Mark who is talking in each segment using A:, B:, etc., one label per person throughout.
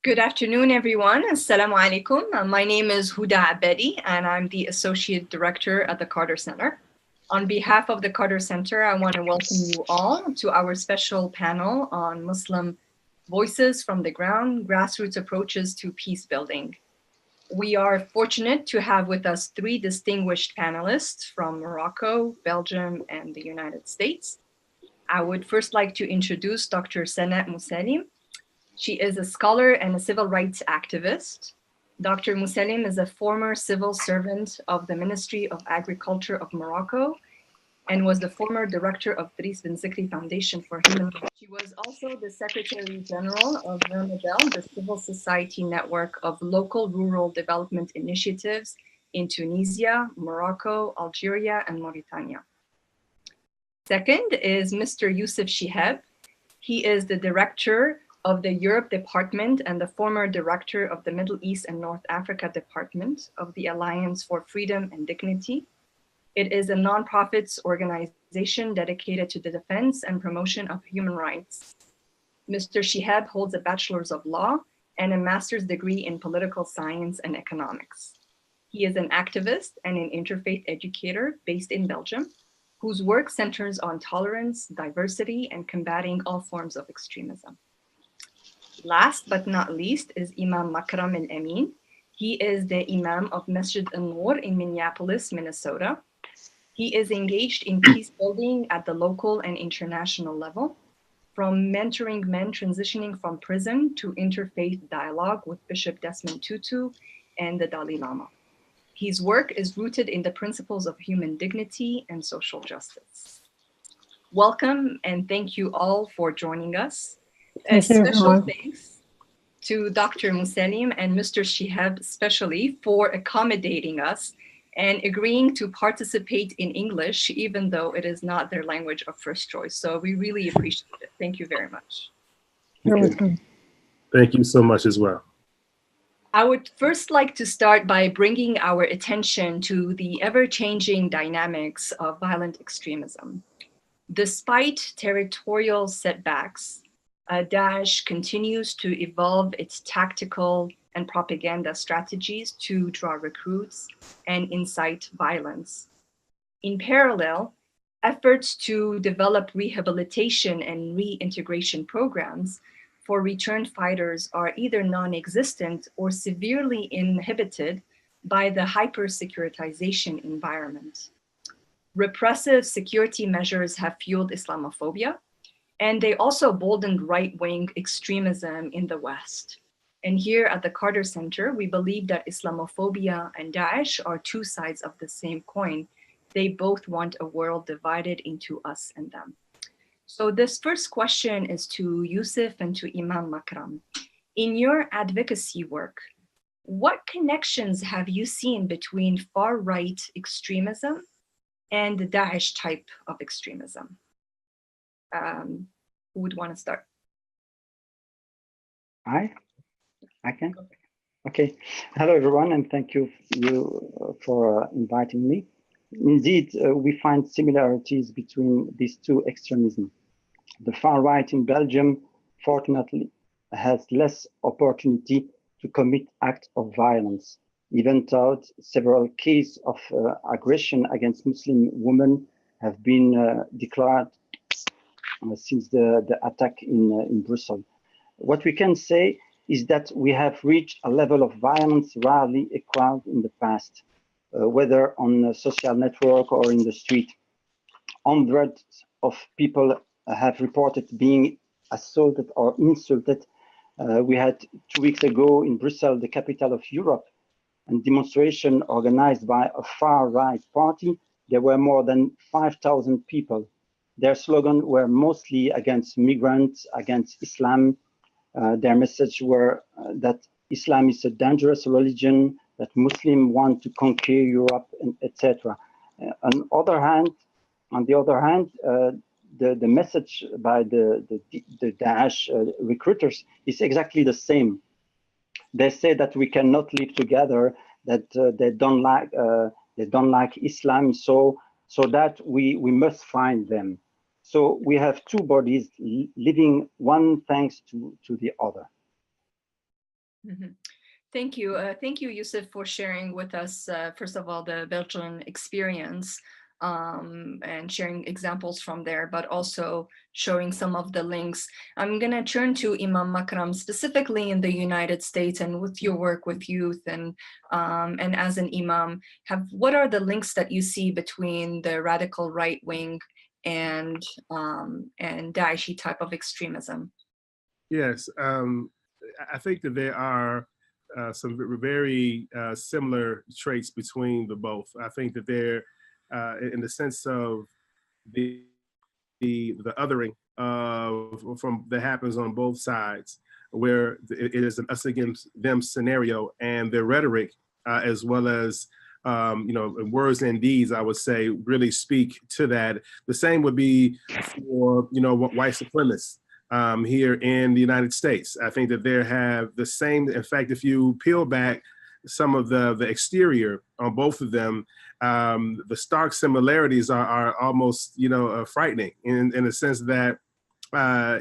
A: Good afternoon, everyone. Assalamu alaikum. My name is Houda Abadi, and I'm the Associate Director at the Carter Center. On behalf of the Carter Center, I want to welcome you all to our special panel on Muslim Voices from the Ground, Grassroots Approaches to Peace Building. We are fortunate to have with us three distinguished panelists from Morocco, Belgium, and the United States. I would first like to introduce Dr. Sana Moussalim. She is a scholar and a civil rights activist. Dr. Moussalim is a former civil servant of the Ministry of Agriculture of Morocco and was the former director of Dries Ben Zikri Foundation for Human Rights. She was also the Secretary General of REMADEL, the civil society network of local rural development initiatives in Tunisia, Morocco, Algeria, and Mauritania. Second is Mr. Youssef Chihab. He is the director of the Europe Department and the former director of the Middle East and North Africa Department of the Alliance for Freedom and Dignity. It is a nonprofit organization dedicated to the defense and promotion of human rights. Mr. Chihab holds a Bachelor's of Law and a master's degree in political science and economics. He is an activist and an interfaith educator based in Belgium, whose work centers on tolerance, diversity, and combating all forms of extremism. Last but not least is Imam Makram Al-Amin. He is the Imam of Masjid An-Noor in Minneapolis, Minnesota. He is engaged in peace building at the local and international level, from mentoring men transitioning from prison to interfaith dialogue with Bishop Desmond Tutu and the Dalai Lama. His work is rooted in the principles of human dignity and social justice. Welcome and thank you all for joining us. A special thanks to Dr. Moussalim and Mr. Chihab especially for accommodating us and agreeing to participate in English, even though it is not their language of first choice. So we really appreciate it. Thank you very much.
B: You're welcome. Thank you so much as well.
A: I would first like to start by bringing our attention to the ever-changing dynamics of violent extremism. Despite territorial setbacks, Daesh continues to evolve its tactical and propaganda strategies to draw recruits and incite violence. In parallel, efforts to develop rehabilitation and reintegration programs for returned fighters are either non-existent or severely inhibited by the hyper-securitization environment. Repressive security measures have fueled Islamophobia, and they also boldened right-wing extremism in the West. And here at the Carter Center, we believe that Islamophobia and Daesh are two sides of the same coin. They both want a world divided into us and them. So this first question is to Youssef and to Imam Makram. In your advocacy work, what connections have you seen between far-right extremism and the Daesh type of extremism? Who would want to start?
C: I can. Okay. Hello, everyone, and thank you for inviting me. Indeed, we find similarities between these two extremisms. The far right in Belgium, fortunately, has less opportunity to commit acts of violence, even though several cases of aggression against Muslim women have been declared since the attack in Brussels. What we can say is that we have reached a level of violence rarely equaled in the past, whether on a social network or in the street. Hundreds of people have reported being assaulted or insulted. We had 2 weeks ago in Brussels, the capital of Europe, a demonstration organized by a far-right party. There were more than 5,000 people. Their slogan were mostly against migrants, against Islam. Their message were that Islam is a dangerous religion, that Muslims want to conquer Europe, etc. On the other hand, the message by the Daesh recruiters is exactly the same. They say that we cannot live together, that they don't like Islam, so that we must find them. So we have two bodies living one thanks to the other.
A: Mhm. Thank you. Thank you, Yusuf, for sharing with us, first of all, the Belgian experience and sharing examples from there, but also showing some of the links. I'm going to turn to Imam Makram, specifically in the United States and with your work with youth and as an imam. What are the links that you see between the radical right wing and Daeshi type of extremism?
B: Yes, I think that there are some very similar traits between the both. I think that they're in the sense of the othering from that happens on both sides, where it is an us against them scenario, and their rhetoric as well as words and deeds, I would say, really speak to that. The same would be for white supremacists. Here in the United States, I think that they have the same. In fact, if you peel back some of the exterior on both of them, the stark similarities are almost frightening in the sense that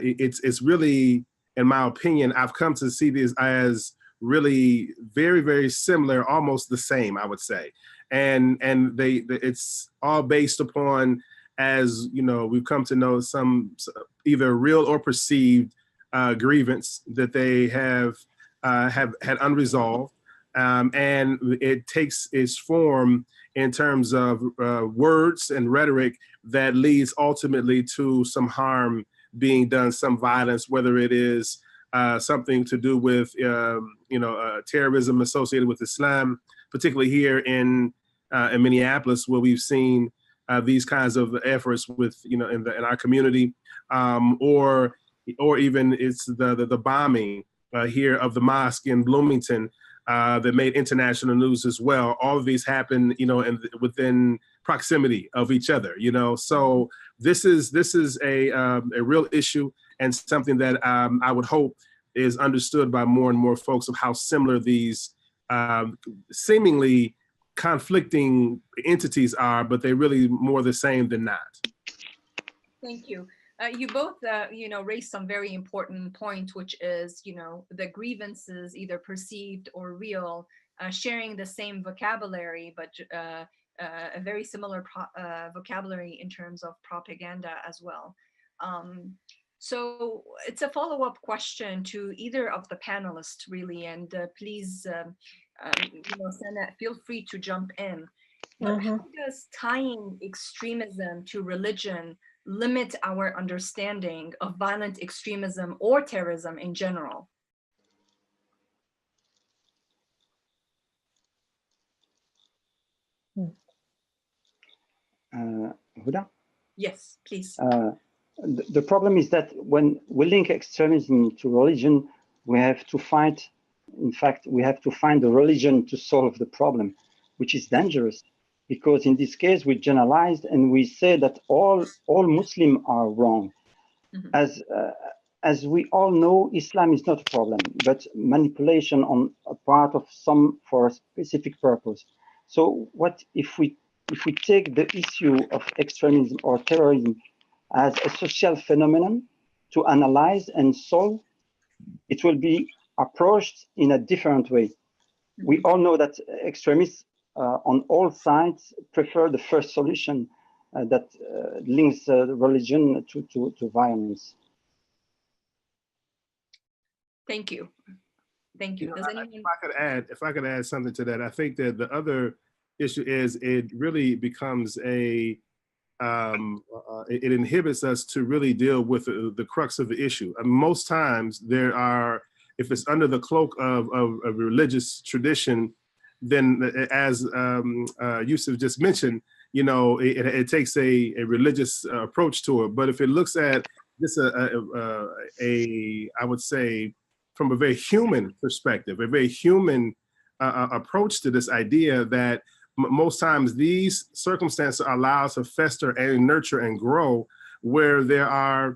B: it's really, in my opinion, I've come to see these as really very, very similar, almost the same, I would say, and it's all based upon, as we've come to know, some either real or perceived grievance that they have had unresolved, and it takes its form in terms of words and rhetoric that leads ultimately to some harm being done, some violence, whether it is something to do with terrorism associated with Islam, particularly here in Minneapolis, where we've seen these kinds of efforts with in our community, or even it's the bombing here of the mosque in Bloomington that made international news as well. All of these happen within proximity of each other. So this is a real issue, and something that I would hope is understood by more and more folks, of how similar these seemingly conflicting entities are, but they're really more the same than not.
A: Thank you. You both, raised some very important point, which is, the grievances, either perceived or real, sharing the same vocabulary, but a very similar vocabulary in terms of propaganda as well. So it's a follow-up question to either of the panelists, really, and please, Sana, feel free to jump in. But how does tying extremism to religion limit our understanding of violent extremism or terrorism in general?
C: Houda?
A: Yes, please.
C: The problem is that when we link extremism to religion, we have to find the religion to solve the problem, which is dangerous, because in this case we generalize and we say that all Muslims are wrong. As we all know, Islam is not a problem, but manipulation on a part of some for a specific purpose. So what if we take the issue of extremism or terrorism as a social phenomenon to analyze and solve, it will be approached in a different way. We all know that extremists on all sides prefer the first solution that links religion to violence.
A: Thank you. Thank you. Does anyone...
B: If I could add something to that, I think that the other issue is it really becomes it inhibits us to really deal with the crux of the issue. I mean, most times there are, if it's under the cloak of a religious tradition, then as Yusuf just mentioned, it takes a religious approach to it. But if it looks at this, I would say, from a very human perspective, a very human approach to this idea that most times these circumstances allow us to fester and nurture and grow where there are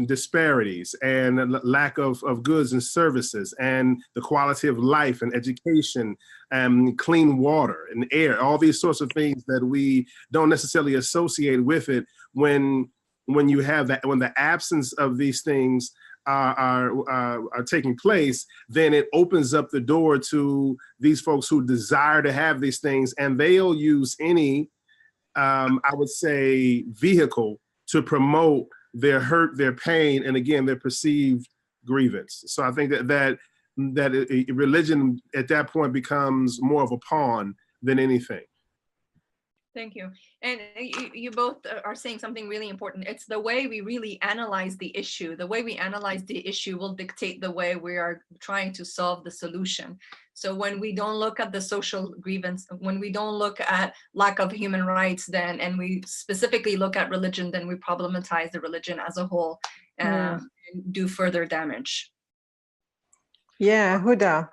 B: disparities and lack of goods and services and the quality of life and education and clean water and air, all these sorts of things that we don't necessarily associate with it when you have that, when the absence of these things are taking place, then it opens up the door to these folks who desire to have these things, and they'll use any, I would say, vehicle to promote their hurt, their pain, and again, their perceived grievance. So I think that religion at that point becomes more of a pawn than anything.
A: Thank you. And you both are saying something really important. It's the way we really analyze the issue. The way we analyze the issue will dictate the way we are trying to solve the solution. So when we don't look at the social grievance, when we don't look at lack of human rights, then, and we specifically look at religion, then we problematize the religion as a whole and do further damage.
D: Yeah, Houda,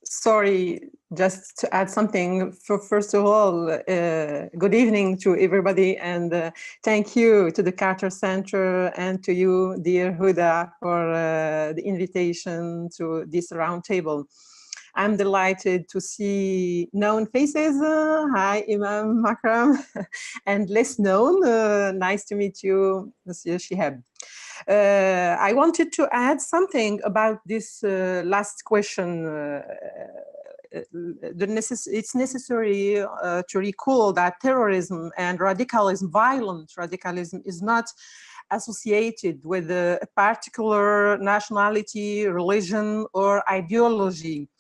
D: sorry, just to add something. First of all, good evening to everybody, and thank you to the Carter Center and to you, dear Houda, for the invitation to this roundtable. I'm delighted to see known faces. Hi, Imam Makram, and less known. Nice to meet you, Monsieur Shihab. I wanted to add something about this last question. It's necessary to recall that terrorism and radicalism, violent radicalism, is not associated with a particular nationality, religion, or ideology.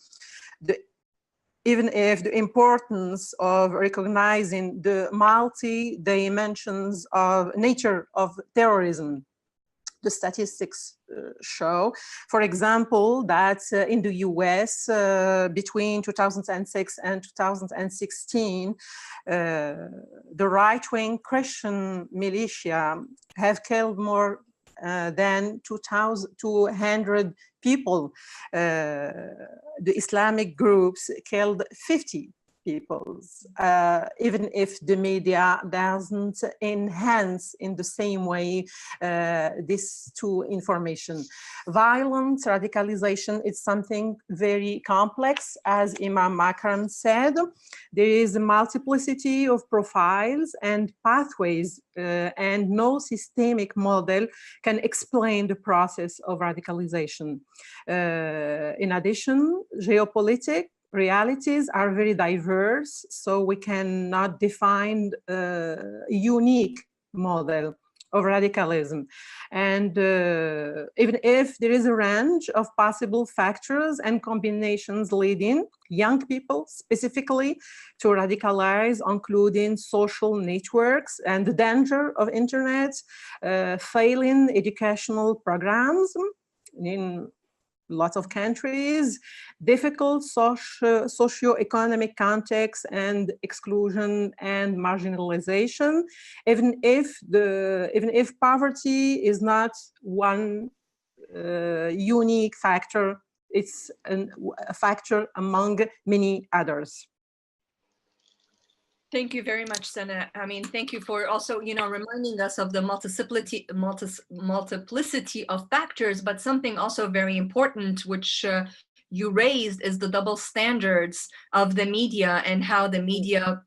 D: Even if the importance of recognizing the multi-dimensions of nature of terrorism, the statistics show, for example, that in the US between 2006 and 2016, the right-wing Christian militia have killed more than 2,200 people. The Islamic groups killed 50 people, even if the media doesn't enhance in the same way this two information. Violent radicalization is something very complex, as Imam Makram said. There is a multiplicity of profiles and pathways, and no systemic model can explain the process of radicalization. In addition, geopolitical realities are very diverse, so we cannot define a unique model of radicalism. And even if there is a range of possible factors and combinations leading young people specifically to radicalize, including social networks and the danger of internet, failing educational programs in lots of countries, difficult socio-economic context and exclusion and marginalization, even if poverty is not one unique factor, it's a factor among many others.
A: Thank you very much, Sana. I mean, thank you for also, reminding us of the multiplicity of factors, but something also very important, which you raised, is the double standards of the media and how the media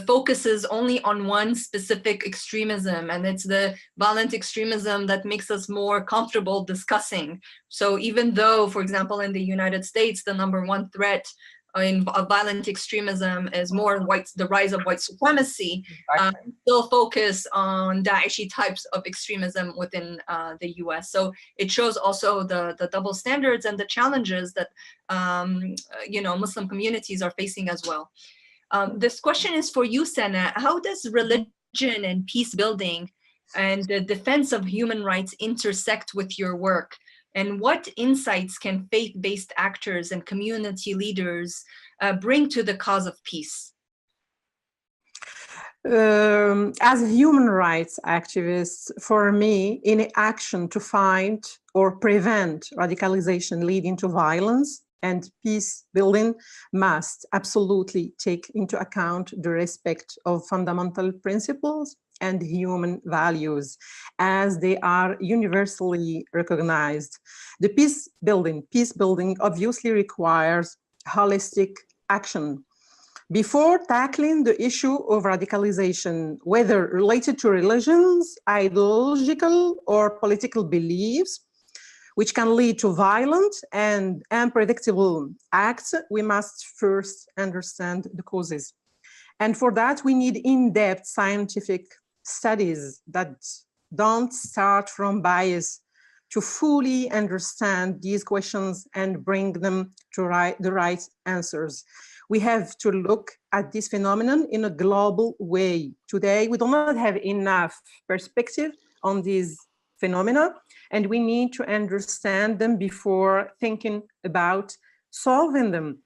A: focuses only on one specific extremism. And it's the violent extremism that makes us more comfortable discussing. So even though, for example, in the United States, the #1 threat of violent extremism is more the rise of white supremacy, still focus on Daeshi types of extremism within the US. So it shows also the double standards and the challenges that Muslim communities are facing as well. This question is for you, Sana. How does religion and peace building and the defense of human rights intersect with your work? And what insights can faith-based actors and community leaders bring to the cause of peace?
D: As a human rights activist, for me, any action to find or prevent radicalization leading to violence and peace building must absolutely take into account the respect of fundamental principles and human values as they are universally recognized. The peace building obviously requires holistic action. Before tackling the issue of radicalization, whether related to religions, ideological or political beliefs, which can lead to violent and unpredictable acts, we must first understand the causes. And for that, we need in-depth scientific studies that don't start from bias to fully understand these questions and bring them to the right answers. We have to look at this phenomenon in a global way. Today, we do not have enough perspective on these phenomena, and we need to understand them before thinking about solving them.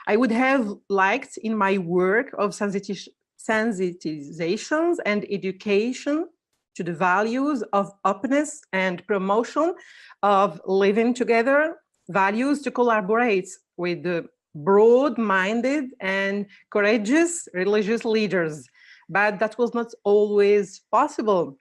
D: I would have liked in my work of sensitizations and education to the values of openness and promotion of living together, values to collaborate with the broad-minded and courageous religious leaders, but that was not always possible.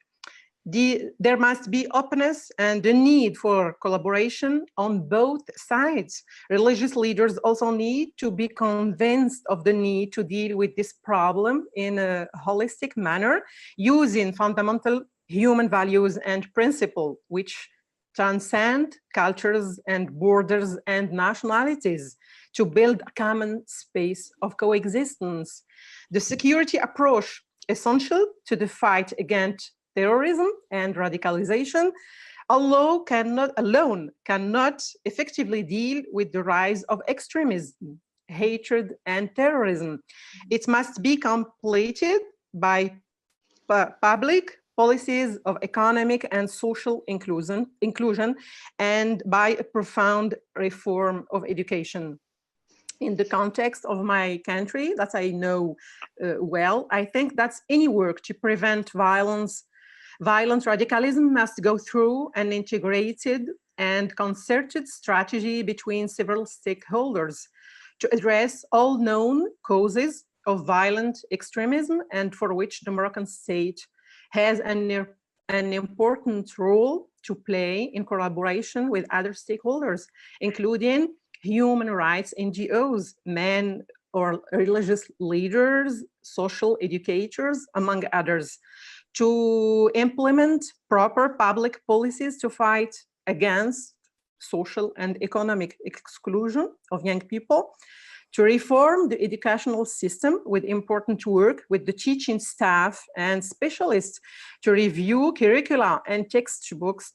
D: There must be openness and the need for collaboration on both sides. Religious leaders also need to be convinced of the need to deal with this problem in a holistic manner, using fundamental human values and principles which transcend cultures and borders and nationalities to build a common space of coexistence. The security approach essential to the fight against terrorism and radicalization alone cannot effectively deal with the rise of extremism, hatred, and terrorism. It must be completed by public policies of economic and social inclusion and by a profound reform of education. In the context of my country that I know well, I think that any work to prevent violent radicalism must go through an integrated and concerted strategy between several stakeholders to address all known causes of violent extremism, and for which the Moroccan state has an important role to play in collaboration with other stakeholders, including human rights NGOs, men or religious leaders, social educators, among others, to implement proper public policies to fight against social and economic exclusion of young people, to reform the educational system with important work with the teaching staff and specialists, to review curricula and textbooks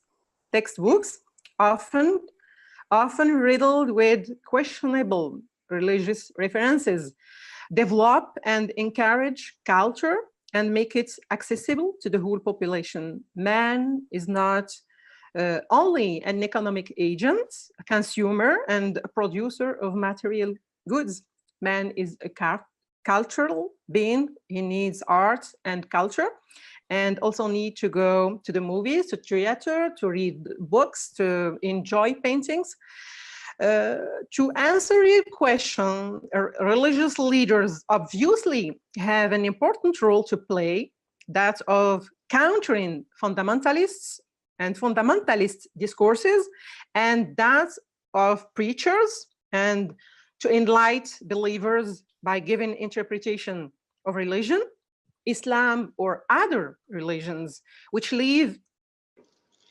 D: often riddled with questionable religious references, develop and encourage culture and make it accessible to the whole population. Man is not only an economic agent, a consumer and a producer of material goods. Man is a cultural being. He needs art and culture, and also need to go to the movies, to theater, to read books, to enjoy paintings. To answer your question, religious leaders obviously have an important role to play, that of countering fundamentalists and fundamentalist discourses, and that of preachers, and to enlighten believers by giving interpretation of religion, Islam or other religions, which leave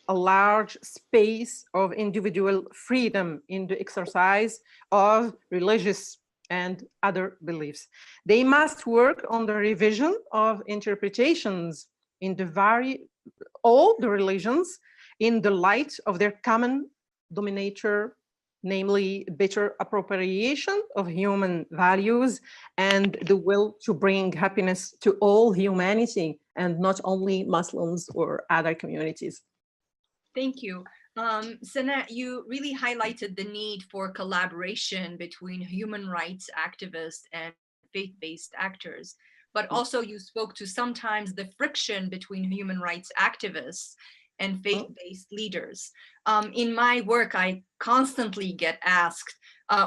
D: a large space of individual freedom in the exercise of religious and other beliefs. They must work on the revision of interpretations in all the religions in the light of their common dominator, namely better appropriation of human values and the will to bring happiness to all humanity and not only Muslims or other communities.
A: Thank you. Sana, you really highlighted the need for collaboration between human rights activists and faith-based actors, but also you spoke to sometimes the friction between human rights activists and faith-based leaders. In my work, I constantly get asked,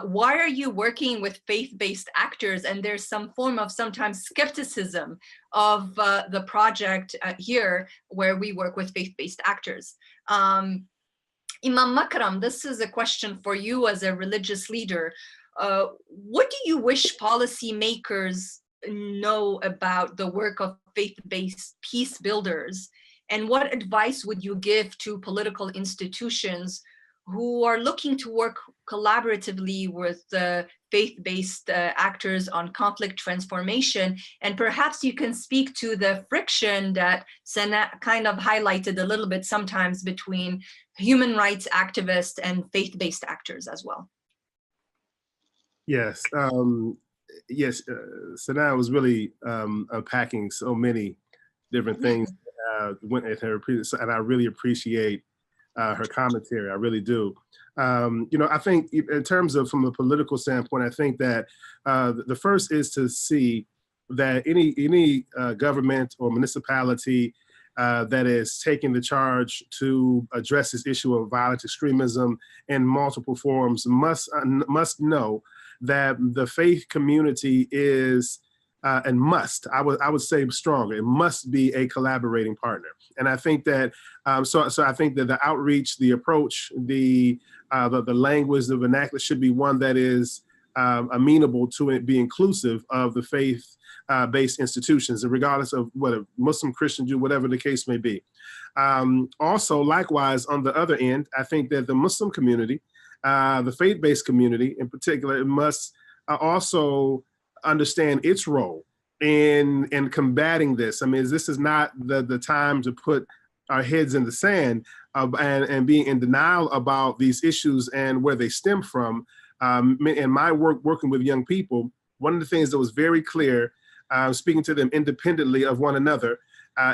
A: why are you working with faith-based actors? And there's some form of sometimes skepticism of the project here where we work with faith-based actors. Imam Makram, this is a question for you as a religious leader. What do you wish policymakers know about the work of faith-based peace builders? And what advice would you give to political institutions who are looking to work collaboratively with faith-based actors on conflict transformation. And perhaps you can speak to the friction that Sana kind of highlighted a little bit sometimes between human rights activists and faith-based actors as well.
B: Yes, yes. Sana was really unpacking so many different things went at her, and I really appreciate her commentary. I really do. You know, I think in terms of from a political standpoint, I think that the first is to see that any government or municipality that is taking the charge to address this issue of violent extremism in multiple forms must know that the faith community is and I would say stronger. It must be a collaborating partner, and I think that so I think that the outreach, the approach, the language, the vernacular should be one that is amenable to it, be inclusive of the faith-based institutions, regardless of whether Muslim, Christian, Jew, whatever the case may be. Also, likewise, on the other end, I think that the Muslim community, the faith-based community in particular, must also understand its role in combating this. I mean, this is not the time to put our heads in the sand and being in denial about these issues and where they stem from. In my work working with young people, one of the things that was very clear, speaking to them independently of one another,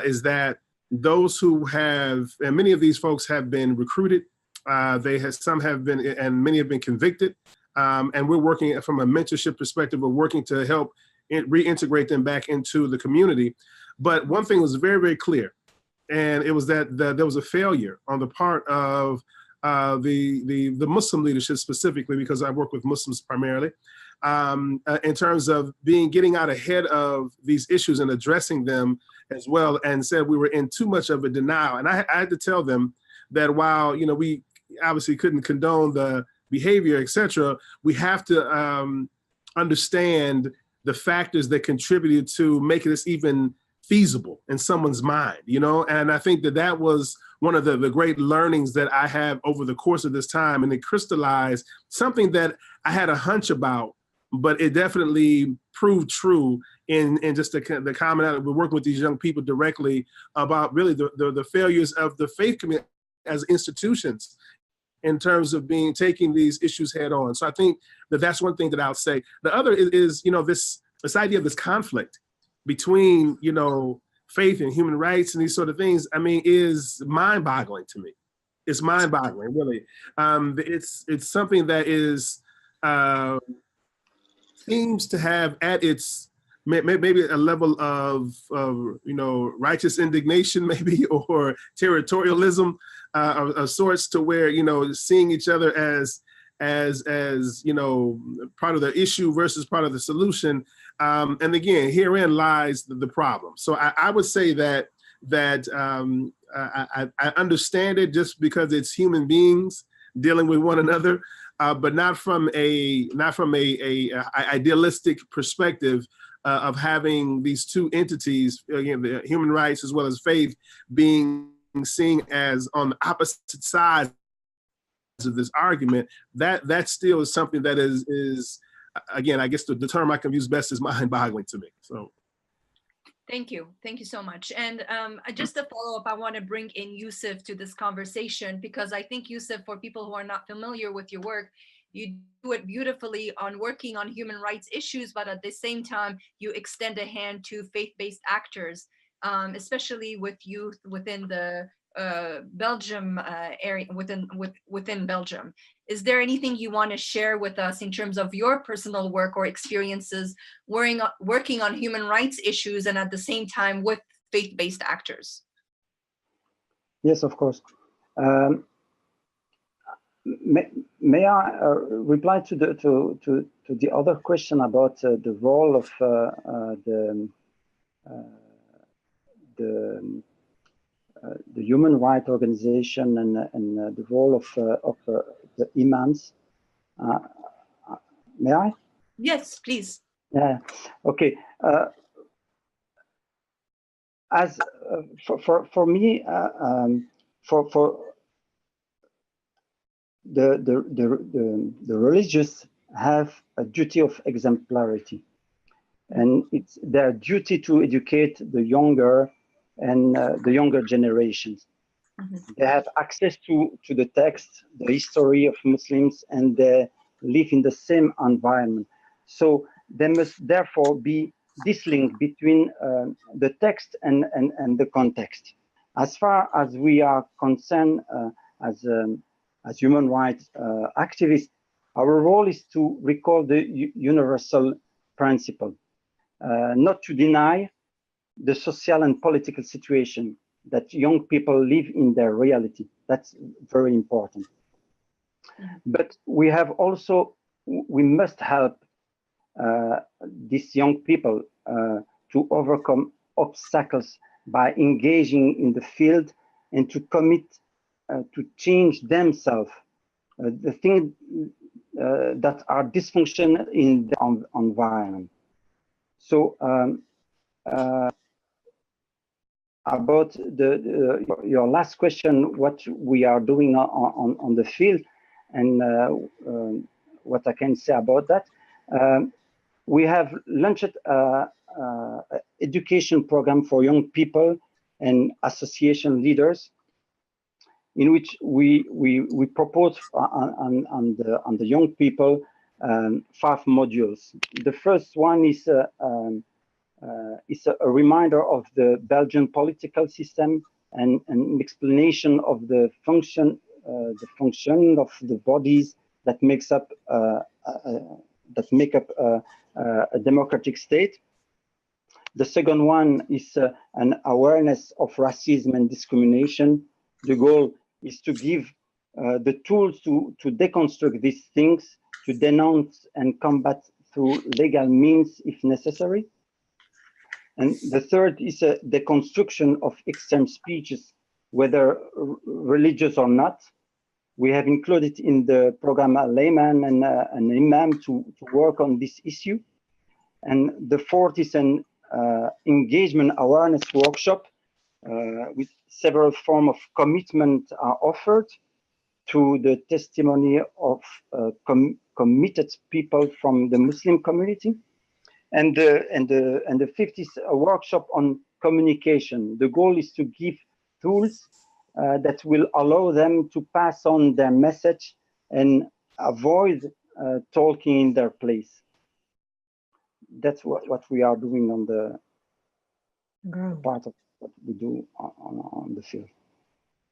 B: is that those who have, and many of these folks have been recruited, some have been, and many have been convicted. And we're working from a mentorship perspective. We're working to help reintegrate them back into the community. But one thing was very, very clear, and it was that there was a failure on the part of the Muslim leadership specifically, because I work with Muslims primarily, in terms of getting out ahead of these issues and addressing them as well, and said we were in too much of a denial. And I had to tell them that while, you know, we obviously couldn't condone the behavior, etc., we have to understand the factors that contributed to making this even feasible in someone's mind, you know? And I think that was one of the great learnings that I have over the course of this time, and it crystallized something that I had a hunch about, but it definitely proved true in just the comment. We're working with these young people directly about really the failures of the faith community as institutions in terms of taking these issues head on. So I think that's one thing that I'll say. The other is you know, this idea of this conflict between, you know, faith and human rights and these sort of things, I mean, is mind-boggling to me. It's mind-boggling, really. It's something that is seems to have at its maybe a level of you know, righteous indignation, maybe, or territorialism of sorts, to where, you know, seeing each other as you know, part of the issue versus part of the solution. And again, herein lies the problem. So I would say that I understand it just because it's human beings dealing with one another, but not from a idealistic perspective of having these two entities, again, the human rights as well as faith, being seen as on the opposite sides of this argument. That still is something that is again, I guess the term I can use best is mind-boggling to me. So
A: thank you so much. And just a follow-up, I want to bring in Yusuf to this conversation, because I think, Yusuf, for people who are not familiar with your work, you do it beautifully on working on human rights issues, but at the same time you extend a hand to faith-based actors, especially with youth within the Belgium area, within Belgium. Is there anything you want to share with us in terms of your personal work or experiences working on human rights issues and at the same time with faith-based actors?
C: Yes, of course. May I reply to the other question about the role of the human rights organization and the role of the imams? May I?
A: Yes, please.
C: Yeah. Okay. As for me, for the religious have a duty of exemplarity, and it's their duty to educate the younger and the younger generations. They have access to the text, the history of Muslims, and they live in the same environment. So there must therefore be this link between the text and the context. As far as we are concerned as human rights activists, our role is to recall the universal principle, not to deny the social and political situation that young people live in their reality. That's very important. But we have also, we must help these young people to overcome obstacles by engaging in the field and to commit to change themselves, the things that are dysfunctional in the environment. So about your last question, what we are doing on the field, and what I can say about that, we have launched education program for young people and association leaders, in which we propose on the young people 5 modules. The first one is a reminder of the Belgian political system and an explanation of the functioning of the bodies that make up a democratic state. The second one is an awareness of racism and discrimination. The goal is to give the tools to deconstruct these things, to denounce and combat through legal means if necessary. And the third is a deconstruction of extreme speeches, whether religious or not. We have included in the program a layman and an imam to work on this issue. And the fourth is an engagement awareness workshop with several forms of commitment are offered through the testimony of committed people from the Muslim community. And the fifth is a workshop on communication. The goal is to give tools that will allow them to pass on their message and avoid talking in their place. That's what we are doing on the part of what we do on the field.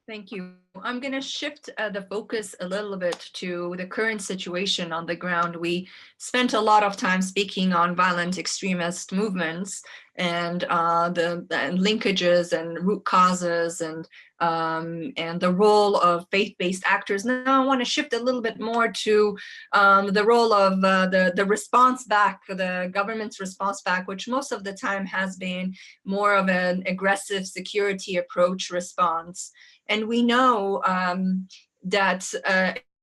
A: Thank you. I'm going to shift the focus a little bit to the current situation on the ground. We spent a lot of time speaking on violent extremist movements and the linkages and root causes and the role of faith-based actors. Now I want to shift a little bit more to the role of the response back, the government's response back, which most of the time has been more of an aggressive security approach response. And we know that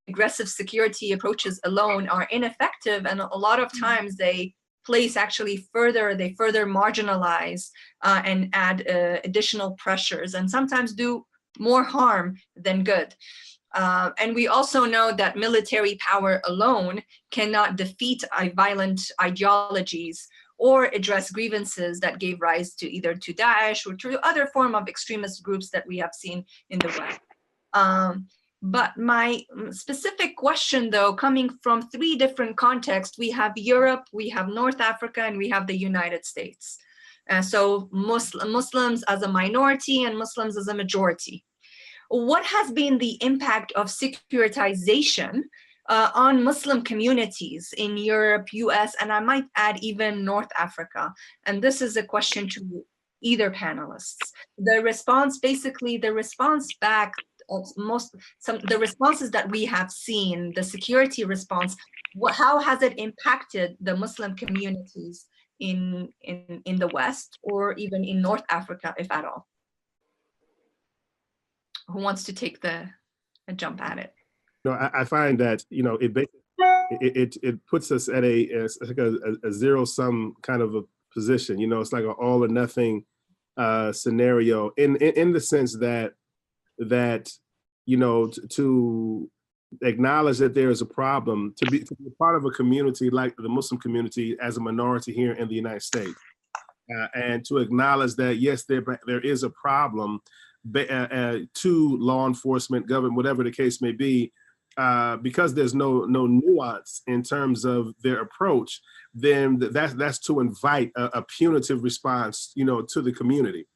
A: aggressive security approaches alone are ineffective, and a lot of times they place actually they further marginalize and add additional pressures, and sometimes do more harm than good. And we also know that military power alone cannot defeat violent ideologies or address grievances that gave rise to either to Daesh or to other form of extremist groups that we have seen in the West. But my specific question, though, coming from 3 different contexts, we have Europe, we have North Africa, and we have the United States. So Muslims as a minority and Muslims as a majority. What has been the impact of securitization on Muslim communities in Europe, US, and I might add even North Africa? And this is a question to either panelists. The response, basically, the response back of the responses that we have seen, the security response, how has it impacted the Muslim communities in the West or even in North Africa, if at all? Who wants to take a jump at it?
B: No, I find that, you know, it puts us at a zero-sum kind of a position. You know, it's like an all or nothing scenario in the sense that you know, to acknowledge that there is a problem, to be part of a community like the Muslim community as a minority here in the United States, and to acknowledge that yes, there is a problem to law enforcement, government, whatever the case may be, because there's no nuance in terms of their approach. Then that's to invite a punitive response, you know, to the community.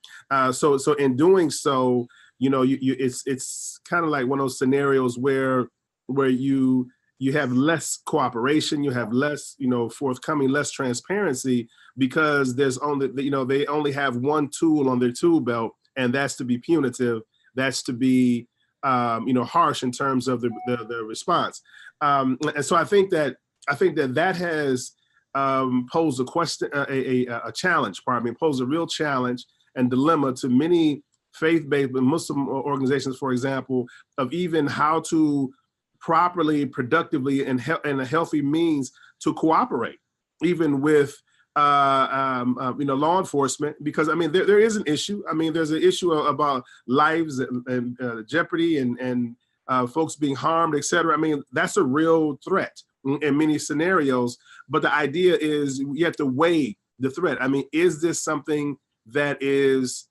B: So in doing so, you know, it's kind of like one of those scenarios where you have less cooperation, you have less, you know, forthcoming, less transparency, because there's only, you know, they only have one tool on their tool belt, and that's to be punitive, that's to be, you know, harsh in terms of the response. And so I think that has posed a question, a challenge, posed a real challenge and dilemma to many faith-based Muslim organizations, for example, of even how to properly, productively, and in a healthy means to cooperate, even with you know, law enforcement, because I mean there is an issue. I mean, there's an issue about lives and jeopardy and folks being harmed, etc. I mean, that's a real threat in many scenarios. But the idea is you have to weigh the threat. I mean, is this something that is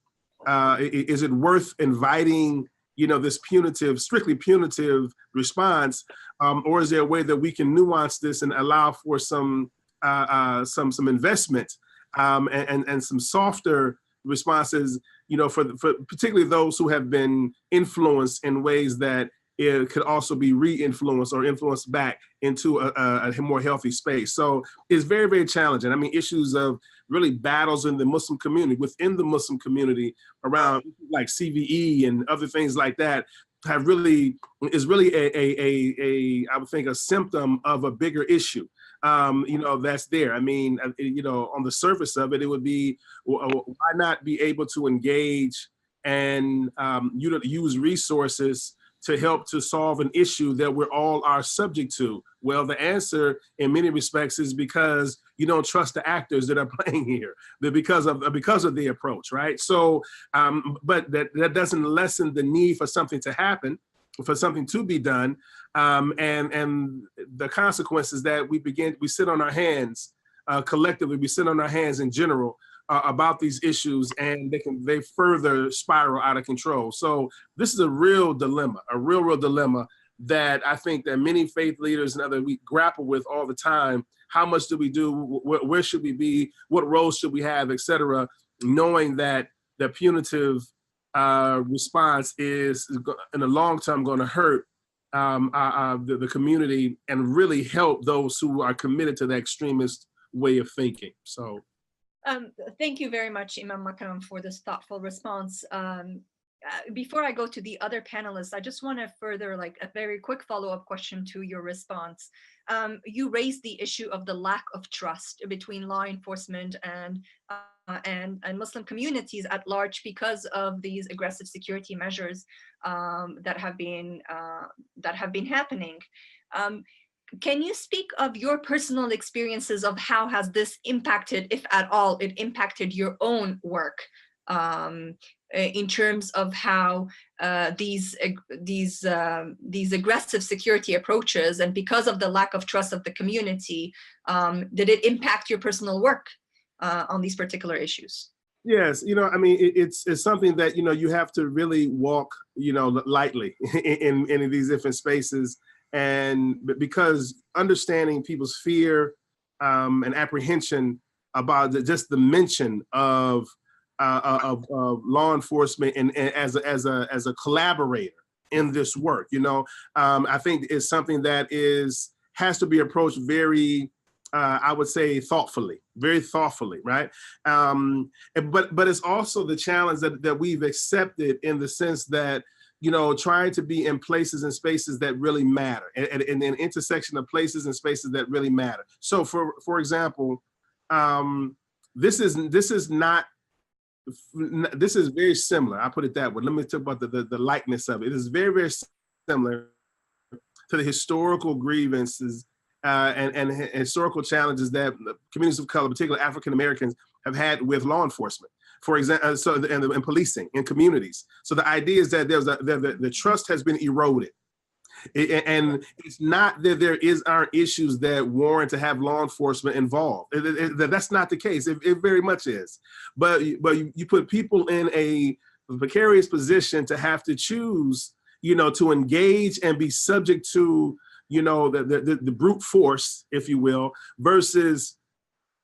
B: it worth inviting, you know, this punitive, strictly punitive response, or is there a way that we can nuance this and allow for some investment and some softer responses, you know, for particularly those who have been influenced in ways that it could also be re-influenced or influenced back into a more healthy space. So it's very, very challenging. I mean, issues of really battles in the Muslim community, within the Muslim community around like CVE and other things like that have really, is really I would think a symptom of a bigger issue. You know, that's there. I mean, you know, on the surface of it, it would be, why not be able to engage and use resources to help to solve an issue that we're all are subject to? Well, the answer in many respects is because you don't trust the actors that are playing here, because of the approach, right? So, but that doesn't lessen the need for something to happen, for something to be done, and the consequences that we sit on our hands collectively, we sit on our hands in general about these issues, and they further spiral out of control. So this is a real dilemma, a real dilemma that I think that many faith leaders and others, we grapple with all the time. How much do we do? Where should we be? What roles should we have, et cetera, knowing that the punitive response is in the long term going to hurt the community and really help those who are committed to the extremist way of thinking. So.
A: Thank you very much, Imam Makram, for this thoughtful response. Before I go to the other panelists, I just want to further, like, a very quick follow-up question to your response. You raised the issue of the lack of trust between law enforcement and Muslim communities at large because of these aggressive security measures that have been happening. Can you speak of your personal experiences of how has this impacted, if at all, it impacted your own work in terms of how these aggressive security approaches, and because of the lack of trust of the community, did it impact your personal work on these particular issues?
B: Yes, you know, I mean, it's something that, you know, you have to really walk, you know, lightly in these different spaces. And because understanding people's fear and apprehension about just the mention of law enforcement and as a collaborator in this work, you know, I think it's something that has to be approached very, I would say, very thoughtfully, right? But it's also the challenge that we've accepted in the sense that, you know, trying to be in places and spaces that really matter, and an intersection of places and spaces that really matter. So, for example, this is very similar. I'll put it that way. Let me talk about the likeness of it. It is very, very similar to the historical grievances and historical challenges that communities of color, particularly African Americans, have had with law enforcement. For example, and policing in communities. So the idea is that the trust has been eroded. And it's not that aren't issues that warrant to have law enforcement involved. That's not the case. It very much is. But you put people in a precarious position to have to choose, to engage and be subject to, the brute force, if you will, versus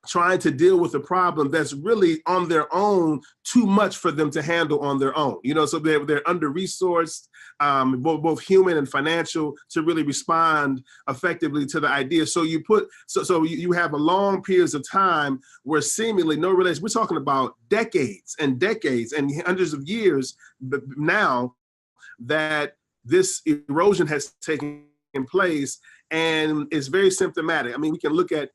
B: trying to deal with a problem that's really on their own, too much for them to handle on their own. So they're under-resourced, both human and financial, to really respond effectively to the idea. So you have a long periods of time where seemingly no relation. We're talking about decades and decades and hundreds of years now that this erosion has taken place. And it's very symptomatic. I mean, we can look at,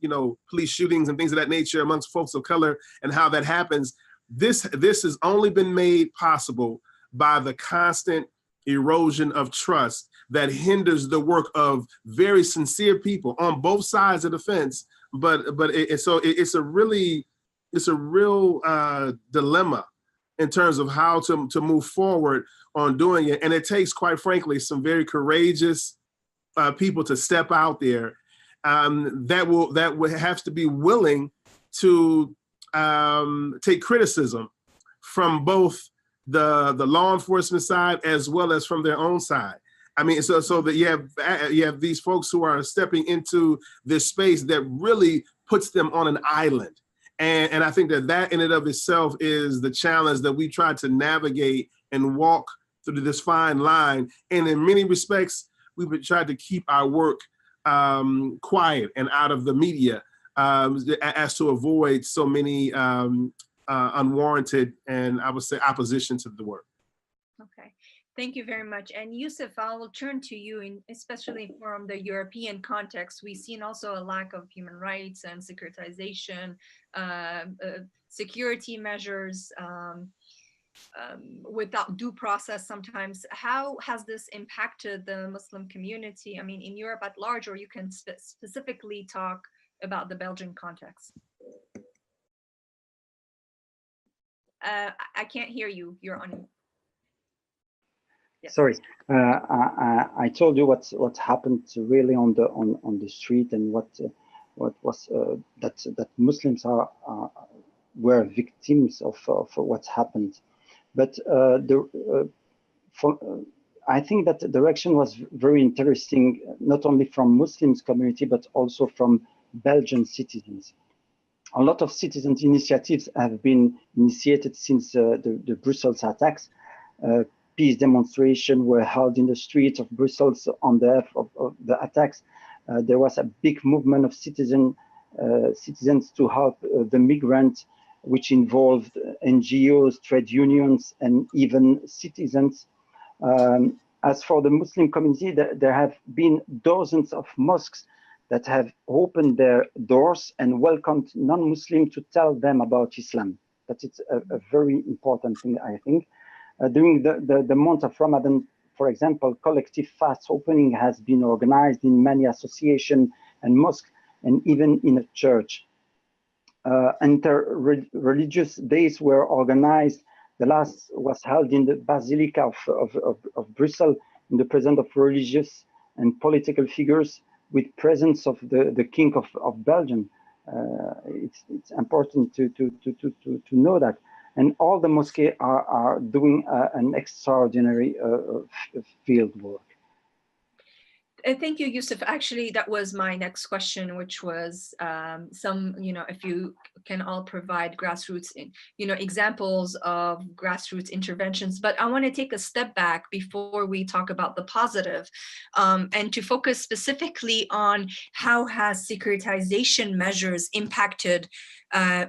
B: police shootings and things of that nature amongst folks of color and how that happens. This has only been made possible by the constant erosion of trust that hinders the work of very sincere people on both sides of the fence. It's a real dilemma in terms of how to move forward on doing it. And it takes, quite frankly, some very courageous people to step out there that will have to be willing to take criticism from both the law enforcement side as well as from their own side. I mean, so that you have these folks who are stepping into this space that really puts them on an island. And I think that in and of itself is the challenge that we try to navigate and walk through this fine line. And in many respects, we've tried to keep our work quiet and out of the media as to avoid so many unwarranted and, I would say, opposition to the work.
A: Okay, thank you very much. And Yusuf, I will turn to you, especially from the European context. We've seen also a lack of human rights and securitization, security measures, without due process sometimes. How has this impacted the Muslim community? I mean, in Europe at large, or you can specifically talk about the Belgian context. I can't hear you. You're on. Yes.
C: Sorry, I told you what happened really on the street, and what was that Muslims were victims of what happened. But I think that the direction was very interesting, not only from Muslims community, but also from Belgian citizens. A lot of citizens' initiatives have been initiated since the Brussels attacks. Peace demonstrations were held in the streets of Brussels on the eve of the attacks. There was a big movement of citizens to help the migrants, which involved NGOs, trade unions, and even citizens. As for the Muslim community, there have been dozens of mosques that have opened their doors and welcomed non-Muslims to tell them about Islam. That is a very important thing, I think. During the month of Ramadan, for example, collective fast opening has been organized in many associations and mosques, and even in a church. Inter-religious days were organized. The last was held in the Basilica of Brussels, in the presence of religious and political figures, with presence of the King of Belgium. It's important to know that. And all the mosques are doing an extraordinary field work.
A: Thank you, Yusuf. Actually, that was my next question, which was if you can all provide grassroots, examples of grassroots interventions. But I want to take a step back before we talk about the positive, and to focus specifically on how has securitization measures impacted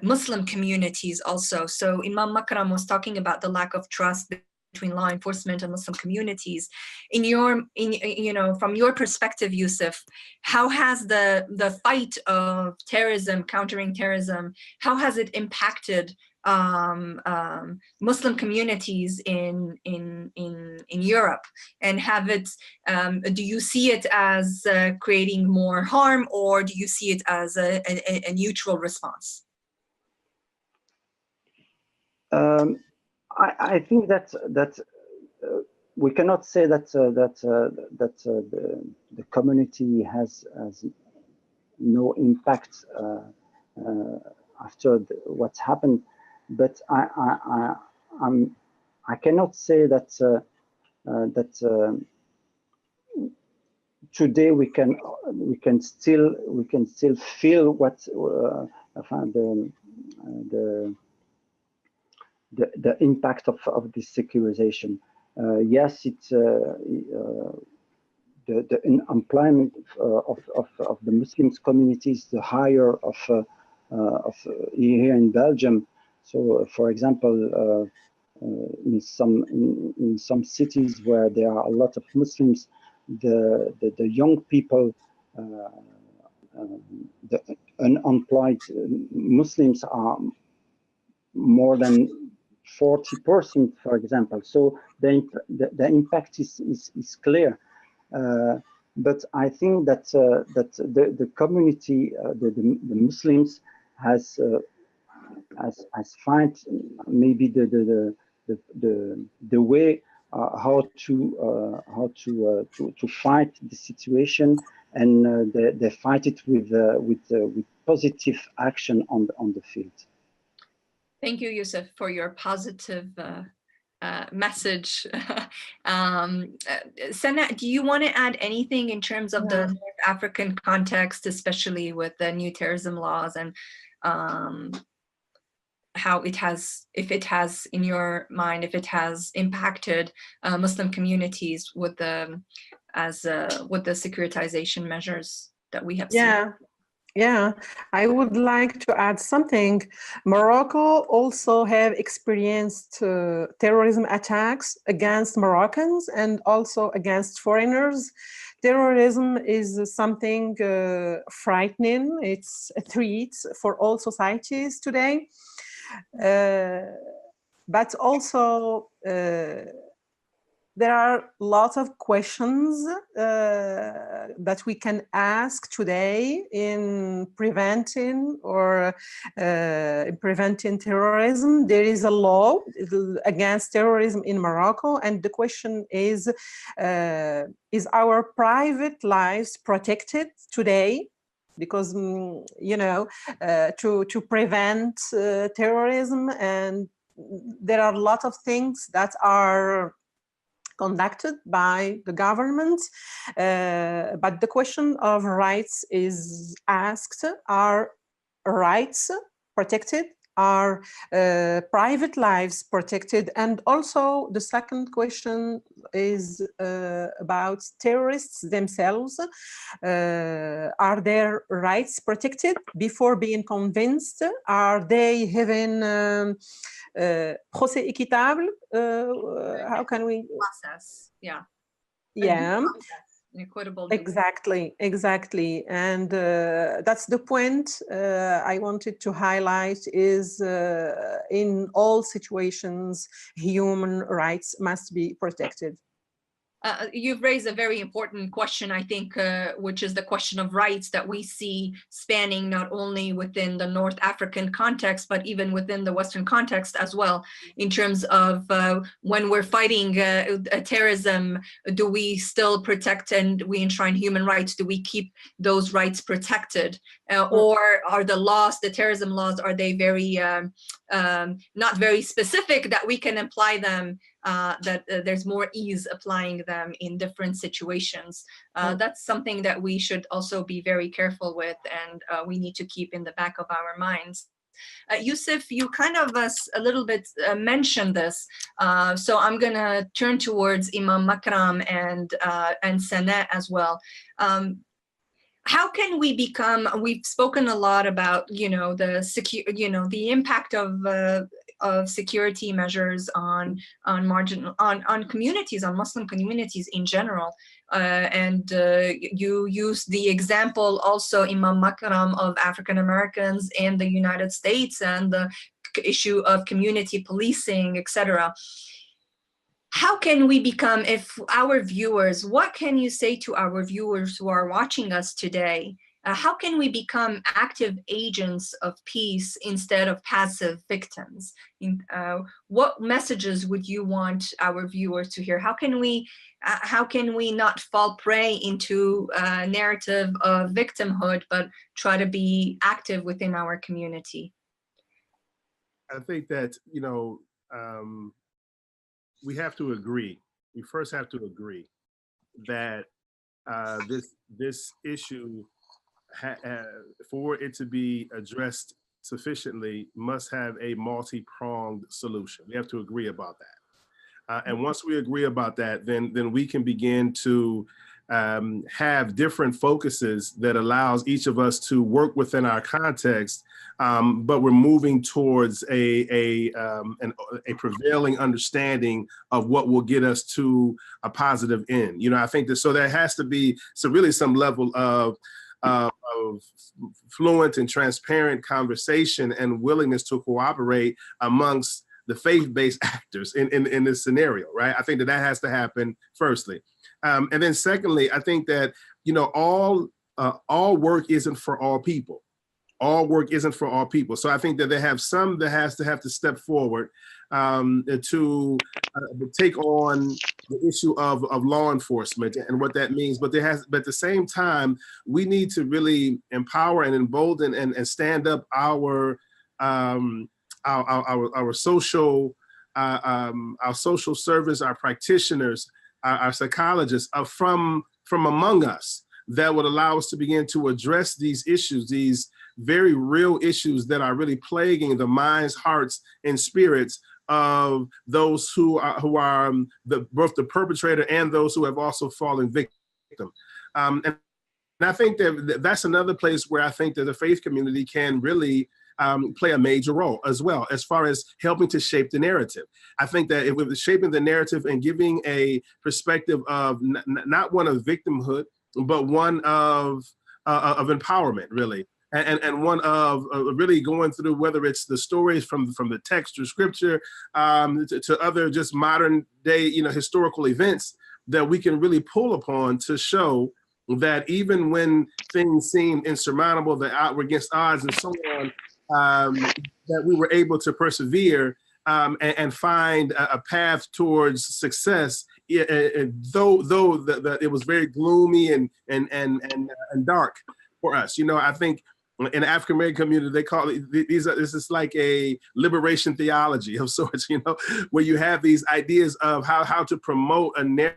A: Muslim communities also. So Imam Makram was talking about the lack of trust between law enforcement and Muslim communities. From your perspective, Yusuf, how has the fight of terrorism, countering terrorism, how has it impacted Muslim communities in Europe? And do you see it as creating more harm, or do you see it as a neutral response?
C: I think that we cannot say that the community has no impact after what's happened, but I cannot say that today we can still feel what the impact of this secularization. Yes, it's the unemployment of the Muslims communities, the higher of here in Belgium. So, for example, in some cities where there are a lot of Muslims, the young people, the unemployed Muslims are more than 40%, for example. So the impact is clear. But I think that the community, the Muslims, has find maybe the way how to fight the situation, and they fight it with positive action on the field.
A: Thank you, Yusuf, for your positive message. Sana, do you want to add anything in terms of the North African context, especially with the new terrorism laws, and how it has, if it has, in your mind, if it has impacted Muslim communities with the securitization measures that we have seen?
D: Yeah, I would like to add something. Morocco also have experienced terrorism attacks against Moroccans and also against foreigners. Terrorism is something frightening. It's a threat for all societies today. But also there are lots of questions that we can ask today in preventing terrorism. There is a law against terrorism in Morocco, and the question is our private lives protected today? Because to prevent terrorism, and there are a lot of things that are conducted by the government, but the question of rights is asked: are rights protected? Are private lives protected? And also the second question is about terrorists themselves. Are their rights protected before being convinced? Are they having procès équitable? How can we
A: process? Yeah. Equitable.
D: Exactly. And that's the point I wanted to highlight, is in all situations, human rights must be protected.
A: You've raised a very important question, I think, which is the question of rights that we see spanning not only within the North African context, but even within the Western context as well, in terms of when we're fighting terrorism, do we still protect and we enshrine human rights? Do we keep those rights protected? Or are the laws, the terrorism laws, are they very, not very specific that we can apply them, that there's more ease applying them in different situations? That's something that we should also be very careful with, and we need to keep in the back of our minds. Yusuf, you kind of a little bit mentioned this, so I'm gonna turn towards Imam Makram and Sana as well. How can we become? We've spoken a lot about the impact of security measures on communities, on Muslim communities in general, and you used the example also, Imam Makram, of African Americans in the United States and the issue of community policing, etc. How can we become, if our viewers, what can you say to our viewers who are watching us today how can we become active agents of peace instead of passive victims? What messages would you want our viewers to hear? How can we not fall prey into a narrative of victimhood, but try to be active within our community?
B: I think that, you know, we have to agree. We first have to agree that this issue, for it to be addressed sufficiently, must have a multi-pronged solution. We have to agree about that. And once we agree about that, then we can begin to have different focuses that allows each of us to work within our context, but we're moving towards a prevailing understanding of what will get us to a positive end. You know, I think that, so there has to be really some level of fluent and transparent conversation and willingness to cooperate amongst the faith-based actors in this scenario, right? I think that has to happen firstly. And then secondly, I think that, you know, all work isn't for all people. All work isn't for all people. So I think that they have some that have to step forward to take on the issue of law enforcement and what that means. But at the same time, we need to really empower and embolden and stand up our social service, our practitioners, our psychologists from among us, that would allow us to begin to address these issues, these very real issues that are really plaguing the minds, hearts, and spirits of those who are both the perpetrator and those who have also fallen victim. And I think that that's another place where I think that the faith community can really play a major role as well, as far as helping to shape the narrative. I think that if we're shaping the narrative and giving a perspective of not one of victimhood, but one of empowerment, really, and one of really going through, whether it's the stories from the text or scripture to other just modern day, you know, historical events that we can really pull upon to show that even when things seem insurmountable, that we're against odds and so on, that we were able to persevere and find a path towards success, though it was very gloomy and dark for us. You know, I think in the African American community, they call it this is like a liberation theology of sorts. You know, where you have these ideas of how to promote a narrative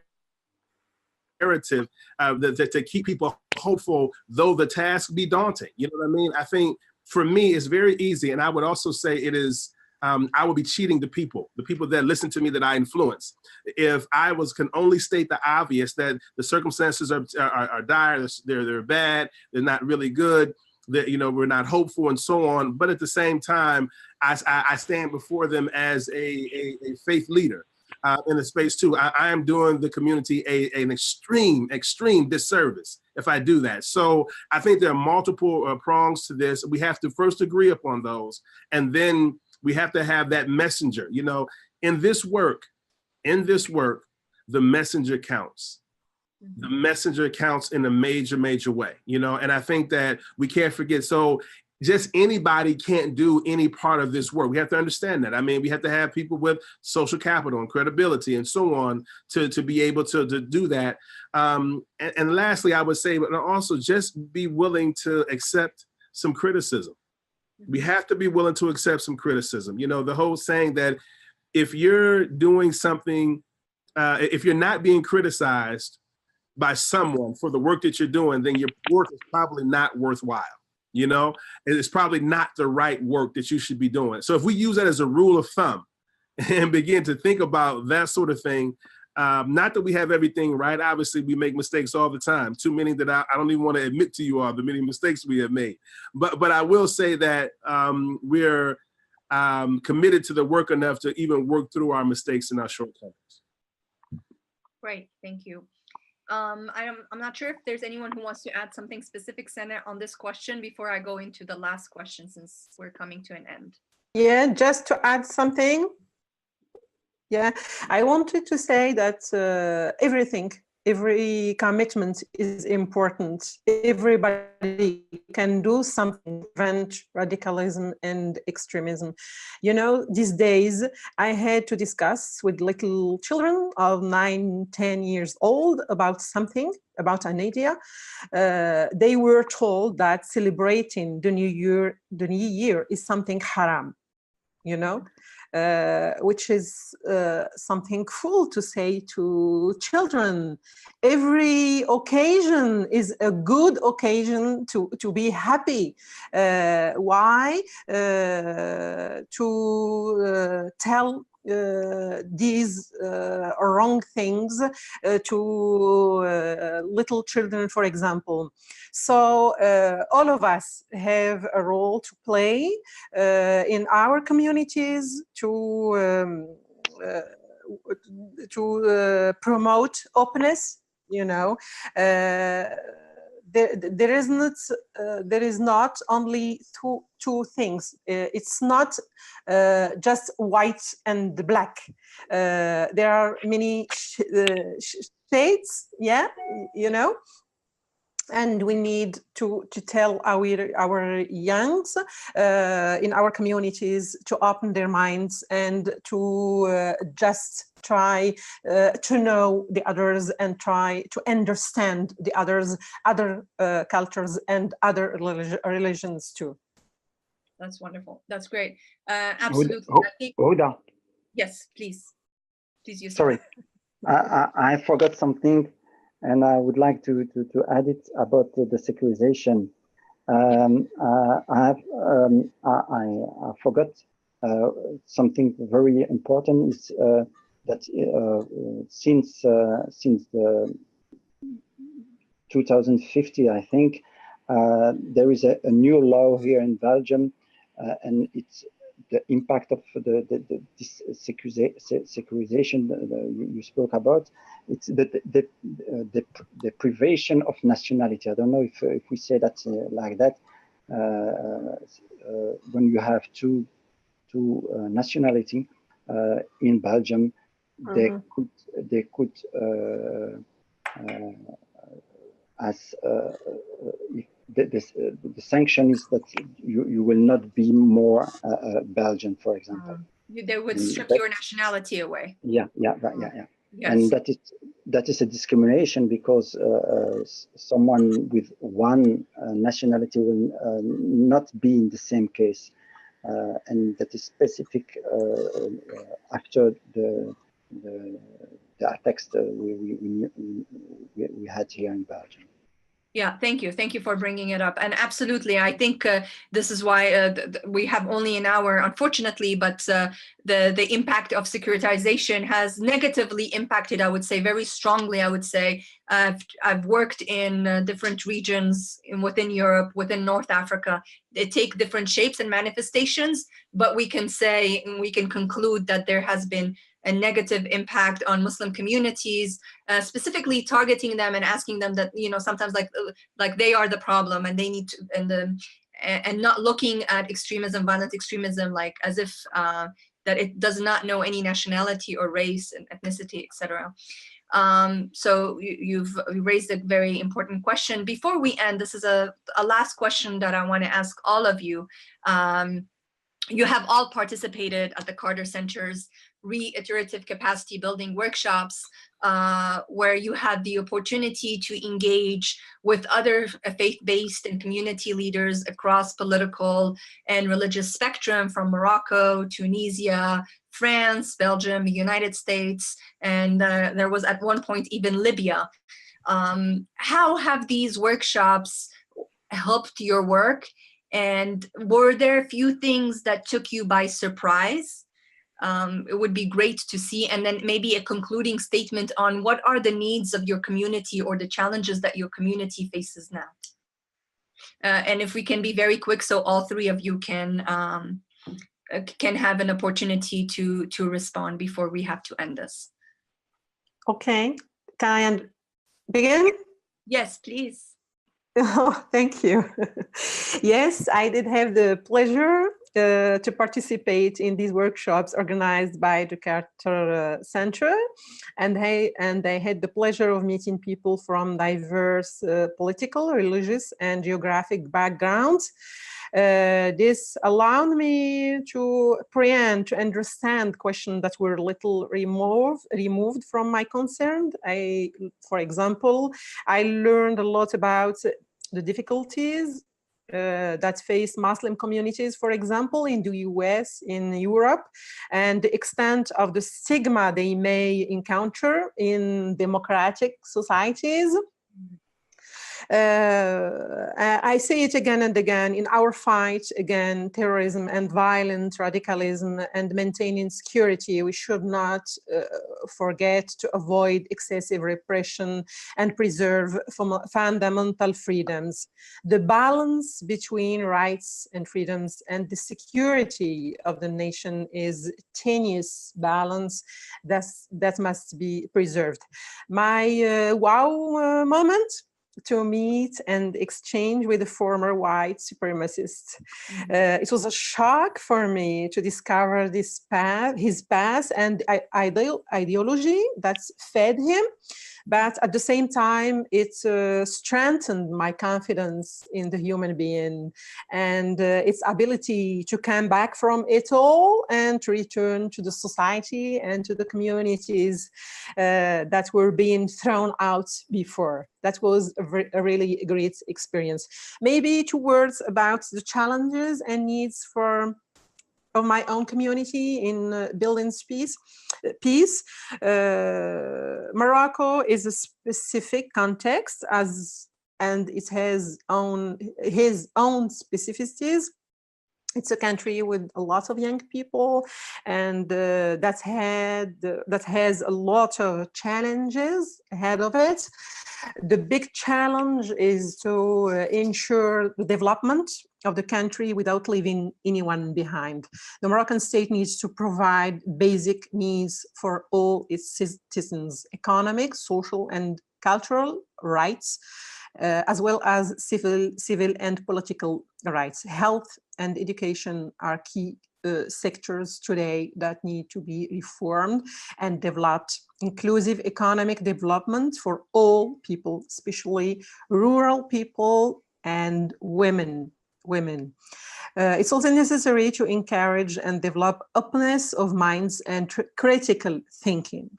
B: to keep people hopeful, though the task be daunting. You know what I mean? I think for me, it's very easy, and I would also say it is. I would be cheating the people that listen to me, that I influence, if I can only state the obvious, that the circumstances are dire, they're bad, they're not really good, that, you know, we're not hopeful and so on. But at the same time, I stand before them as a faith leader in the space too. I am doing the community an extreme disservice if I do that. So I think there are multiple prongs to this. We have to first agree upon those, and then we have to have that messenger. You know, in this work, the messenger counts. The messenger counts in a major way, you know, and I think that we can't forget. So just anybody can't do any part of this work. We have to understand that. I mean, we have to have people with social capital and credibility and so on to be able to do that. And lastly, I would say, but also just be willing to accept some criticism. We have to be willing to accept some criticism. You know, the whole saying that if you're doing something, if you're not being criticized by someone for the work that you're doing, then your work is probably not worthwhile. You know, it's probably not the right work that you should be doing. So if we use that as a rule of thumb and begin to think about that sort of thing, not that we have everything right. Obviously, we make mistakes all the time, too many that I don't even want to admit to you all the many mistakes we have made. But I will say that we're committed to the work enough to even work through our mistakes and our shortcomings.
A: Great, thank you. I'm not sure if there's anyone who wants to add something specific, Senna, on this question before I go into the last question, since we're coming to an end.
D: Yeah, just to add something. Yeah, I wanted to say that everything Every commitment is important. Everybody can do something to prevent radicalism and extremism. You know, these days I had to discuss with little children of 9, 10 years old about something, about an idea. They were told that celebrating the new year is something haram, you know, which is something cruel to say to children. Every occasion is a good occasion to be happy. Why? To tell these wrong things to little children, for example. So all of us have a role to play in our communities to promote openness. You know, there is not only two things. It's not just white and black. There are many shades. Yeah, you know. And we need to tell our youngs in our communities to open their minds and to just try to know the others and try to understand the others, other cultures and other religions too.
A: That's wonderful. That's great. Absolutely.
C: Houda.
A: Yes, please. Please, you.
C: Sorry, I forgot something. And I would like to add it about the secularization. I forgot something very important is that since the 2050, I think, there is a new law here in Belgium, and it's the impact of this secularization you spoke about. It's the privation of nationality. I don't know if we say that like that. When you have two nationality in Belgium, they could as the sanction is that you will not be more Belgian, for example.
A: They would strip your nationality away.
C: Yeah.
A: Yes.
C: And that is a discrimination because someone with one nationality will not be in the same case, and that is specific after the attacks we had here in Belgium.
A: Yeah, thank you. Thank you for bringing it up. And absolutely, I think this is why we have only an hour, unfortunately, but the impact of securitization has negatively impacted, I would say, very strongly, I would say. I've worked in different regions within Europe, within North Africa. They take different shapes and manifestations, but we can say, and we can conclude that there has been a negative impact on Muslim communities, specifically targeting them and asking them that, you know, sometimes like they are the problem and they need to, and not looking at extremism, violent extremism, like as if that it does not know any nationality or race and ethnicity, etc. So you've raised a very important question. Before we end, this is a last question that I want to ask all of you. You have all participated at the Carter Center's reiterative capacity building workshops, where you had the opportunity to engage with other faith-based and community leaders across political and religious spectrum, from Morocco, Tunisia, France, Belgium, the United States, and there was at one point even Libya. How have these workshops helped your work? And were there a few things that took you by surprise? It would be great to see. And then maybe a concluding statement on what are the needs of your community or the challenges that your community faces now. And if we can be very quick, so all three of you can have an opportunity to respond before we have to end this.
D: Okay, can I begin?
A: Yes, please.
D: Oh, thank you. Yes, I did have the pleasure to participate in these workshops organized by the Carter Center, and I had the pleasure of meeting people from diverse political, religious, and geographic backgrounds. This allowed me to preempt, to understand questions that were a little removed from my concern. For example, I learned a lot about the difficulties that face Muslim communities, for example, in the US, in Europe, and the extent of the stigma they may encounter in democratic societies. I say it again and again, in our fight against terrorism and violent radicalism and maintaining security, we should not forget to avoid excessive repression and preserve fundamental freedoms. The balance between rights and freedoms and the security of the nation is tenuous balance that must be preserved. My wow moment to meet and exchange with a former white supremacist. It was a shock for me to discover his past and ideology that fed him, but at the same time, it strengthened my confidence in the human being and its ability to come back from it all and to return to the society and to the communities that were being thrown out before. That was a really great experience. Maybe 2 words about the challenges and needs of my own community in building peace. Morocco is a specific context and it has his own specificities. It's a country with a lot of young people, and that has a lot of challenges ahead of it. The big challenge is to ensure the development of the country without leaving anyone behind. The Moroccan state needs to provide basic needs for all its citizens: economic, social, and cultural rights, as well as civil and political rights. Health and education are key sectors today that need to be reformed and developed. Inclusive economic development for all people, especially rural people and women. It's also necessary to encourage and develop openness of minds and critical thinking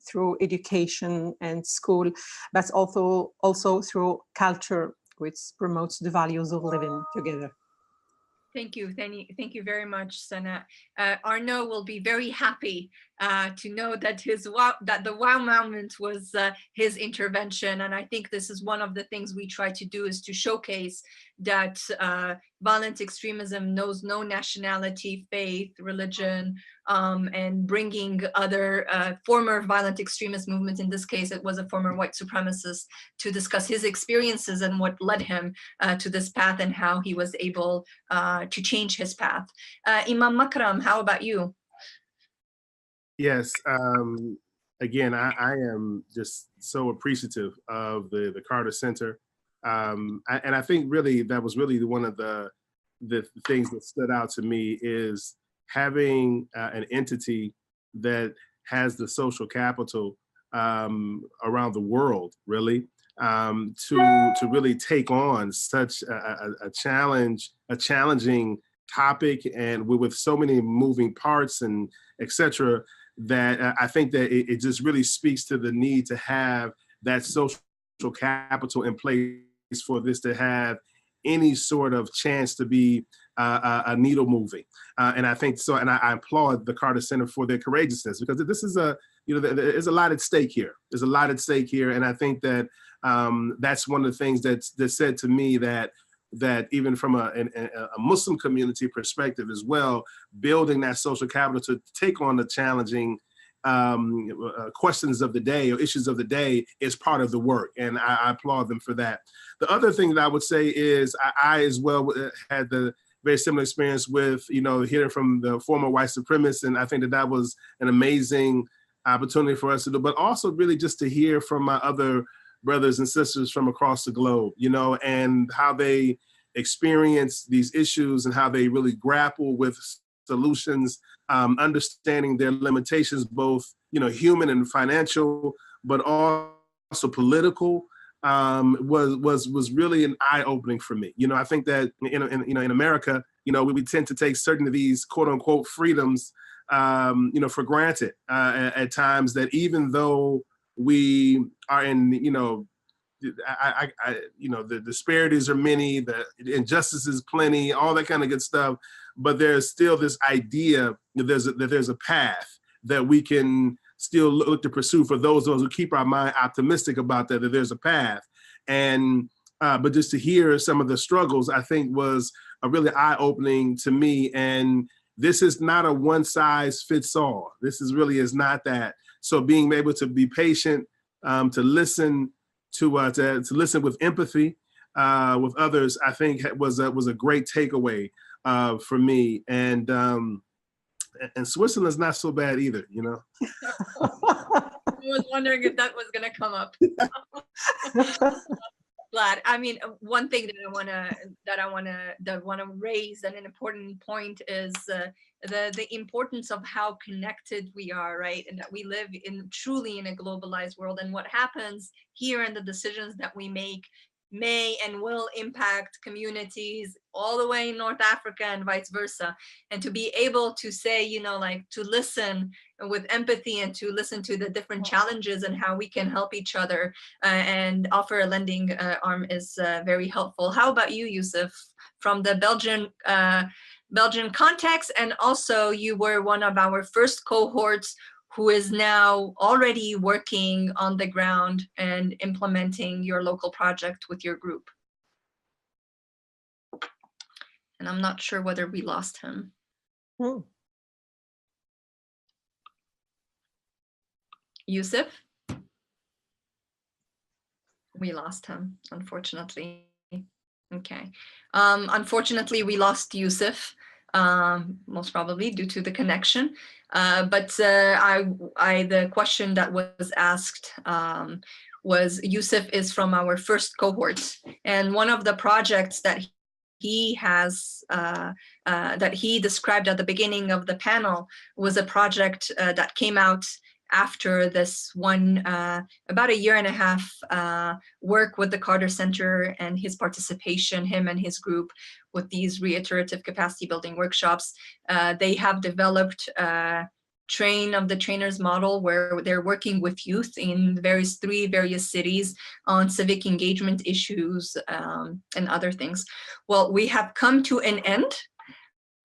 D: through education and school, but also through culture, which promotes the values of living together.
A: Thank you very much, Sana. Arnaud will be very happy to know that the wow moment was his intervention, and I think this is one of the things we try to do, is to showcase that violent extremism knows no nationality, faith, religion, and bringing other former violent extremist movements, in this case it was a former white supremacist, to discuss his experiences and what led him to this path and how he was able to change his path. Imam Makram, how about you?
B: Yes, again, I am just so appreciative of the Carter Center. And I think really that was really one of the things that stood out to me, is having an entity that has the social capital around the world, really, to really take on such a challenging topic, and with so many moving parts and etc., that I think that it just really speaks to the need to have that social capital in place for this to have any sort of chance to be a needle moving. And I think so, and I applaud the Carter Center for their courageousness, because this is there's a lot at stake here. There's a lot at stake here. And I think that that's one of the things that said to me that even from a Muslim community perspective as well, building that social capital to take on the challenging questions of the day or issues of the day is part of the work. And I applaud them for that. The other thing that I would say is I as well had the very similar experience with, hearing from the former white supremacists. And I think that was an amazing opportunity for us to do, but also really just to hear from my other brothers and sisters from across the globe, and how they experience these issues and how they really grapple with solutions, understanding their limitations, both human and financial, but also political, was really an eye-opening for me. I think that in America, we tend to take certain of these quote unquote freedoms, for granted at times, that even though we are in, the disparities are many, the injustices plenty, all that kind of good stuff, but there's still this idea that there's a path that we can still look to pursue for those who keep our mind optimistic about that there's a path. And but just to hear some of the struggles, I think was a really eye-opening to me. And this is not a one-size-fits-all. This is not that. So being able to be patient, to listen, to listen with empathy with others, I think was a great takeaway for me. And Switzerland's not so bad either,
A: I was wondering if that was going to come up. Glad. I mean, one thing that I want to raise, and an important point, is the importance of how connected we are, right? And that we live truly in a globalized world, and what happens here and the decisions that we make may and will impact communities all the way in North Africa and vice versa. And to be able to say, to listen with empathy and to listen to the different challenges and how we can help each other and offer a lending arm is very helpful. How about you, Yusuf, from the Belgian context? And also you were one of our first cohorts who is now already working on the ground and implementing your local project with your group. And I'm not sure whether we lost him. Yusuf? We lost him, unfortunately. Okay. Unfortunately, we lost Yusuf, most probably due to the connection. But the question that was asked was, Yusuf is from our first cohort, and one of the projects that he has that he described at the beginning of the panel was a project that came out after this one, about 1.5 years work with the Carter Center and his participation, him and his group, with these reiterative capacity building workshops. They have developed train of the trainers model, where they're working with youth in various cities on civic engagement issues and other things. Well, we have come to an end.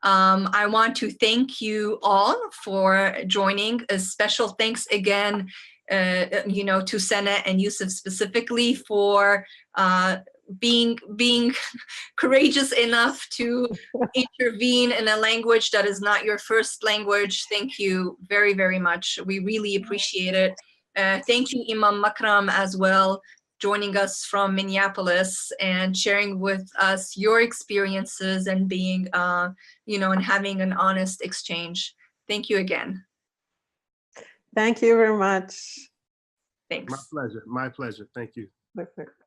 A: I want to thank you all for joining. A special thanks again, to Sana and Yusuf specifically for being courageous enough to intervene in a language that is not your first language. Thank you very, very much. We really appreciate it. Thank you, Imam Makram, as well, joining us from Minneapolis and sharing with us your experiences and being, and having an honest exchange. Thank you again.
D: Thank you very much.
A: Thanks.
B: My pleasure. My pleasure. Thank you.
D: Perfect.